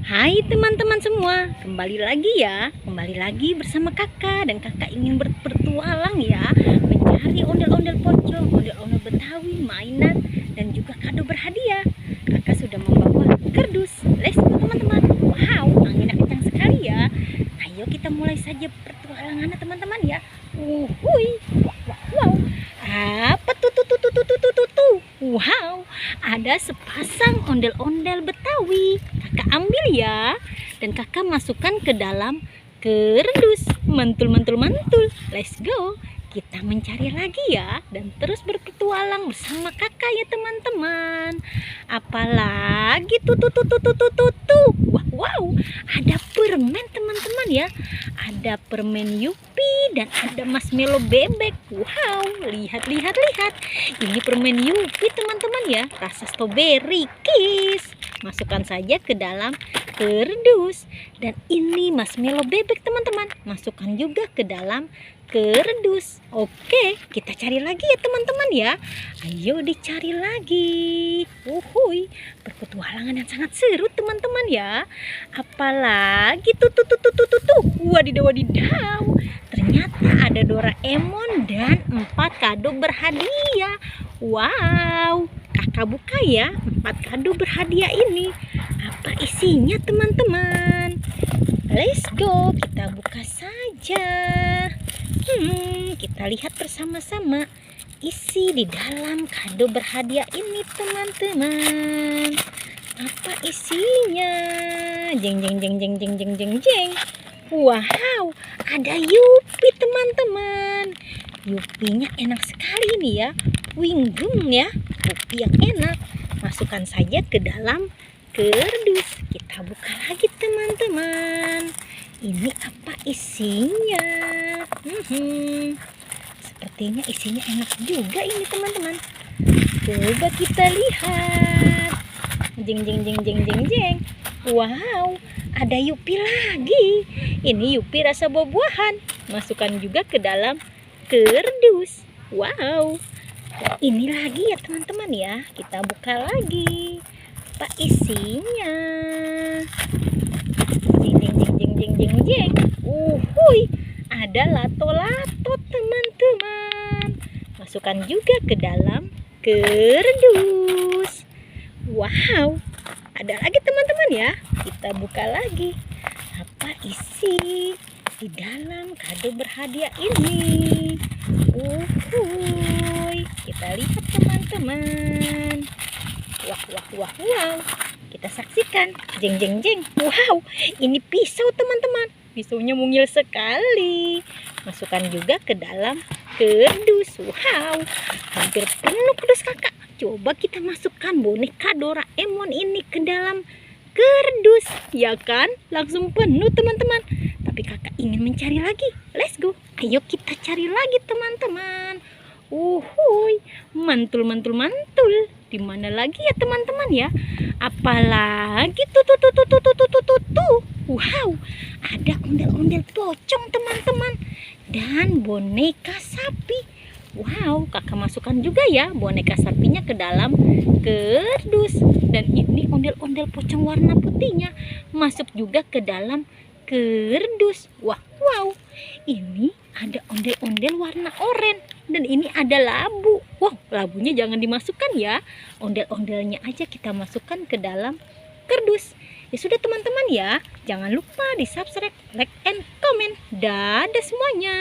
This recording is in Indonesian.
Hai teman-teman semua, kembali lagi bersama kakak. Dan kakak ingin berpetualang ya, mencari ondel-ondel pocong, ondel-ondel Betawi, mainan, dan juga kado berhadiah. Kakak sudah membawa kardus. Let's go teman-teman. Wow, anginnya kencang sekali ya. Ayo kita mulai saja petualangannya teman-teman ya. Wuhui, wow, apa tuh? Wow, ada sepasang ondel-ondel Betawi. Kakak ambil ya, dan kakak masukkan ke dalam kardus. Mantul. Let's go. Kita mencari lagi ya, dan terus berpetualang bersama kakak ya teman-teman. Apalagi tuh. Wow, ada permen teman-teman ya. Ada permen Yupi dan ada marshmallow bebek. Wow, lihat. Ini permen Yupi teman-teman ya, rasa strawberry kiss. Masukkan saja ke dalam kardus. Dan ini marshmallow bebek teman-teman, masukkan juga ke dalam kardus. Oke, kita cari lagi ya teman-teman ya. Ayo dicari lagi. Wuhui, berpetualangan yang sangat seru teman-teman ya. Apalagi tuh. Wadidaw. Ternyata ada Doraemon dan 4 kado berhadiah. Wow, kakak buka ya 4 kado berhadiah ini. Apa isinya teman-teman? Let's go, kita buka saja. Kita lihat bersama-sama isi di dalam kado berhadiah ini teman-teman. Apa isinya? Jeng. Wow, ada Yupi teman-teman. Yupinya enak sekali nih ya, winggum ya, Yupi yang enak. Masukkan saja ke dalam kardus. Kita buka lagi teman-teman. Ini apa isinya? Sepertinya isinya enak juga ini teman-teman. Coba kita lihat. Jeng. Wow, ada Yupi lagi. Ini Yupi rasa buah-buahan. Masukkan juga ke dalam kardus. Wow, ini lagi ya teman-teman ya. Kita buka lagi. Apa isinya? Jeng. Uhuy, ada lato-lato teman-teman. Masukkan juga ke dalam kardus. Wow, ada lagi teman-teman ya. Kita buka lagi. Apa isi di dalam kado berhadiah ini? Kita lihat teman-teman. Wow. Kita saksikan. Jeng. Wow, ini pisau teman-teman. Pisaunya mungil sekali. Masukkan juga ke dalam kardus. Wow, hampir penuh kardus kakak. Coba kita masukkan boneka Doraemon ini ke dalam kardus. Ya kan? Langsung penuh teman-teman. Tapi kakak ingin mencari lagi. Let's go. Ayo kita cari lagi teman-teman. Uhuy, mantul. Di mana lagi ya teman-teman ya? Apalagi tuh. Wow, ada ondel-ondel pocong teman-teman dan boneka sapi. Wow, kakak masukkan juga ya boneka sapinya ke dalam kardus. Dan ini ondel-ondel pocong warna putihnya masuk juga ke dalam kardus. Wow, ini ada ondel-ondel warna oranye. Dan ini ada labu. Wow, labunya jangan dimasukkan ya. Ondel-ondelnya aja kita masukkan ke dalam kardus. Ya sudah teman-teman ya. Jangan lupa di subscribe, like, and comment. Dadah semuanya.